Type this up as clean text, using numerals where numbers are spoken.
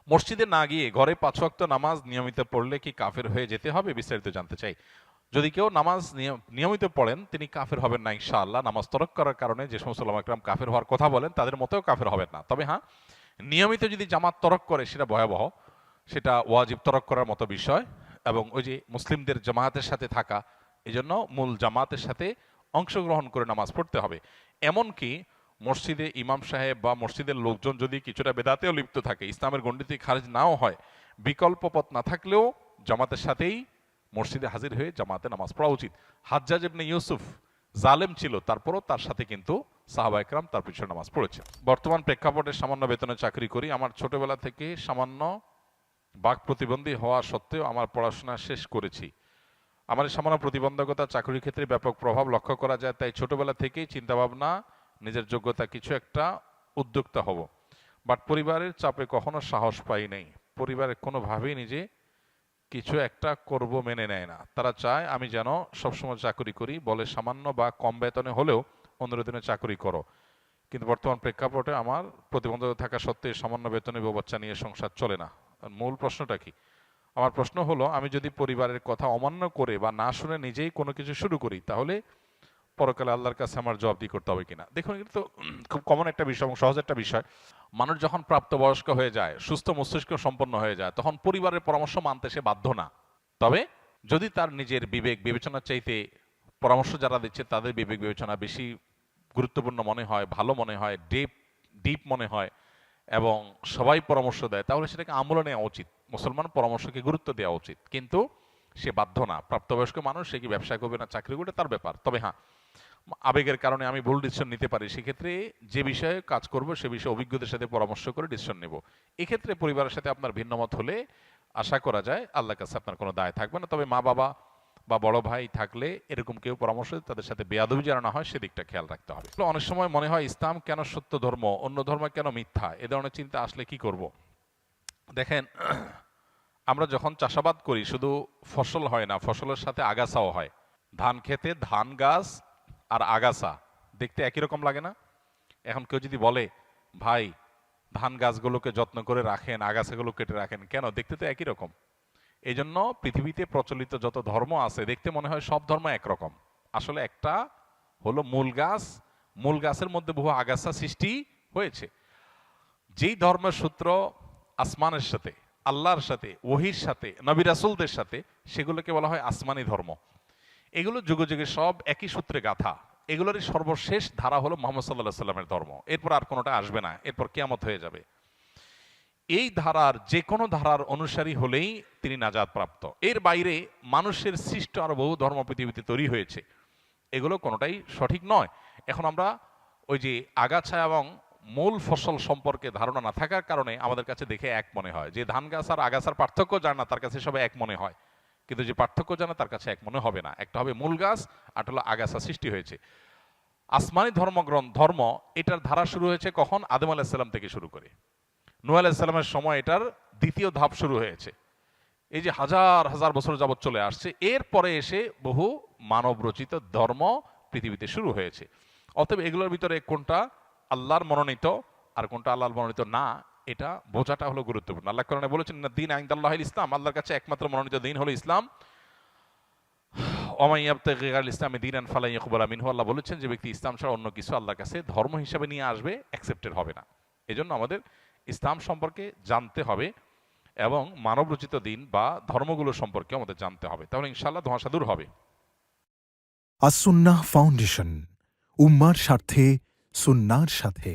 মসজিদে না গিয়ে ঘরে 5 ওয়াক্ত নামাজ নিয়মিত পড়লে কি কাফের হয়ে যেতে হবে? বিস্তারিত জানতে চাই। যদি কেউ নামাজ নিয়মিত পড়েন তিনি কাফের হবেন না ইনশাআল্লাহ। নামাজ তরক করার কারণে যে সমস্ত ওলামা একরাম কাফের হওয়ার কথা বলেন তাদের মতেও কাফের হবেন না। তবে হ্যাঁ, নিয়মিত যদি জামাত তরক করে সেটা ভয়াবহ, সেটা ওয়াজিব তরক করার মতো বিষয়। এবং ওই যে মুসলিমদের জামাতের সাথে থাকা, এজন্য মূল জামাতের সাথে অংশগ্রহণ করে নামাজ পড়তে হবে। এমনকি মসজিদে ইমাম সাহেব বা মসজিদের লোকজন যদি কিছুটা বেদাতেও লিপ্ত থাকে, ইসলামের গণ্ডিতে খারিজ নাও হয়, বিকল্প পথ না থাকলেও জামাতের সাথেই মসজিদে হাজির হয়ে জামাতে নামাজ পড়া উচিত। হাজ্জাজ ইবনে ইউসুফ জালেম ছিল, তারপরও তার সাথে কিন্তু সাহাবা একরাম তার পিছনে নামাজ পড়েছে। বর্তমান প্রেক্ষাপটে সামান্য বেতনে চাকরি করি। আমার ছোটবেলা থেকে সামান্য বাক প্রতিবন্ধী হওয়া সত্ত্বেও আমার পড়াশোনা শেষ করেছি। আমার এই সামান্য প্রতিবন্ধকতা চাকরির ক্ষেত্রে ব্যাপক প্রভাব লক্ষ্য করা যায়, তাই ছোটবেলা থেকেই চিন্তাভাবনা নিজের যোগ্যতা কিছু একটা উদ্যোক্তা হব। বাট পরিবারের চাপে কখনো সাহস পাই নাই। পরিবারের কোনোভাবেই নিজে কিছু একটা করব মেনে নেয় না। তারা চায় আমি যেন সবসময় চাকরি করি, বলে সামান্য বা কম বেতনে হলেও 15 দিনে চাকরি করো। কিন্তু বর্তমান প্রেক্ষাপটে আমার প্রতিবন্ধকতা থাকা সত্ত্বেও সামান্য বেতনে বউ বাচ্চা নিয়ে সংসার চলে না। মূল প্রশ্নটা কি? আমার প্রশ্ন হলো, আমি যদি পরিবারের কথা অমান্য করে বা না শুনে নিজেই কোনো কিছু শুরু করি, তাহলে পরকালে আল্লাহর কাছে আমার জবাবদিহি করতে হবে কিনা? দেখুন, এটা তো খুব কমন একটা বিষয় এবং সহজ একটা বিষয়। মানুষ যখন প্রাপ্তবয়স্ক হয়ে যায়, সুস্থ মস্তিষ্ক সম্পন্ন হয়ে যায়, তখন পরিবারের পরামর্শ মানতে সে বাধ্য না। তবে যদি তার নিজের বিবেক বিবেচনার চাইতে পরামর্শ যারা দিচ্ছে তাদের বিবেক বিবেচনা বেশি গুরুত্বপূর্ণ মনে হয়, ভালো মনে হয়, ডিপ মনে হয়, এবং সবাই পরামর্শ দেয়, তাহলে সেটাকে আমলে নেওয়া উচিত। মুসলমান পরামর্শকে গুরুত্ব দেওয়া উচিত, কিন্তু সে বাধ্য না। প্রাপ্তবয়স্ক মানুষ, সে কি ব্যবসা করবে না চাকরি করবে তার ব্যাপার। তবে হ্যাঁ, আবেগের কারণে আমি ভুল ডিসিশন নিতে পারি, সেক্ষেত্রে যে বিষয়ে কাজ করব সে বিষয়ে অভিজ্ঞদের সাথে পরামর্শ করে ডিসিশন নেব। এক্ষেত্রে পরিবারের সাথে আপনার ভিন্নমত হলে আশা করা যায় আল্লাহর কাছে আপনার কোনো দায় থাকবে না। তবে মা বাবা বা বড় ভাই থাকলে এরকম কেউ পরামর্শ দিলে তাদের সাথে বেয়াদবি যেন না হয় সেদিকটা খেয়াল রাখতে হবে। অনেক সময় মনে হয় ইসলাম কেন সত্য ধর্ম, অন্য ধর্ম কেন মিথ্যা, এ ধরনের চিন্তা আসলে কি করব? দেখেন, আমরা যখন চাষাবাদ করি শুধু ফসল হয় না, ফসলের সাথে আগাছাও হয়। ধান খেতে ধান গাছ আর আগাছা দেখতে একই রকম লাগে না? এখন কেউ যদি বলে, ভাই ধান গাছগুলোকে যত্ন করে রাখেন, আগাছাগুলো কেটে রাখেন, কেন? দেখতে তো একই রকম। এই জন্য পৃথিবীতে প্রচলিত যত ধর্ম আছে দেখতে মনে হয় সব ধর্ম একরকম। আসলে একটা হলো মূল গাছ, মূল গাছের মধ্যে বহু আগাছা সৃষ্টি হয়েছে। যেই ধর্মের সূত্র আসমানের সাথে, আল্লাহর সাথে, ওহির সাথে, নবী রাসূলদের সাথে, সেগুলোকে বলা হয় আসমানি ধর্ম। এগুলো যুগে যুগে সব একই সূত্রে গাথা। এগুলোরই সর্বশেষ ধারা হলো মুহাম্মদ সাল্লাল্লাহু আলাইহি সাল্লামের ধর্ম। এরপর আর কোনোটা আসবে না, এরপর কিয়ামত হয়ে যাবে। এই ধারার যে কোনো ধারার অনুসারী হলেই তিনি নাজাত প্রাপ্ত। এর বাইরে মানুষের সৃষ্ট আরো বহু ধর্ম পৃথিবীতে তৈরি হয়েছে, এগুলো কোনোটাই সঠিক নয়। এখন আমরা ওই যে আগাছা এবং মূল ফসল সম্পর্কে ধারণা না থাকার কারণে আমাদের কাছে দেখে এক মনে হয়। যে ধান গাছ আর আগাছার পার্থক্য জানে না তার কাছে সবাই এক মনে হয়, কিন্তু যে পার্থক্য জানে তার কাছে এক মনে হবে না। একটা হবে মূল গাছ, আর হলো আগাছা সৃষ্টি হয়েছে। আসমানি ধর্ম, এটার ধারা শুরু হয়েছে কখন? আদম আলাইহিস সালাম থেকে শুরু করে নূহ আলাইহিস সালামের সময় এটার দ্বিতীয় ধাপ শুরু হয়েছে। এই যে হাজার হাজার বছর যাবৎ চলে আসছে, এরপরে এসে বহু মানব রচিত ধর্ম পৃথিবীতে শুরু হয়েছে। অতএব এগুলোর ভিতরে কোনটা আল্লাহর মনোনীত আর কোনটা আল্লাহর মনোনীত না, এটা বোঝাটা হলো গুরুত্বপূর্ণ। আল্লাহ কোরআনে বলেছেন, দ্বীন ইনদাল্লাহিল ইসলাম, আল্লাহর কাছে একমাত্র মনোনীত দিন হলো ইসলাম। ওয়া মান ইয়াবতাগি গায়রাল ইসলামি দীনান ফালান ইউকবালা মিনহু, আল্লাহ বলেছেন যে ব্যক্তি ইসলাম ছাড়া অন্য কিছু আল্লাহর কাছে ধর্ম হিসাবে নিয়ে আসবে, অ্যাকসেপ্টেড হবে না। এজন্য আমাদের ইসলাম সম্পর্কে জানতে হবে এবং মানব রচিত দিন বা ধর্মগুলো সম্পর্কে আমাদের জানতে হবে, তাহলে ইনশাআল্লাহ ধোঁয়াশা দূর হবে। আসুন্নাহ ফাউন্ডেশন, উম্মার স্বার্থে সুন্নাহর সাথে।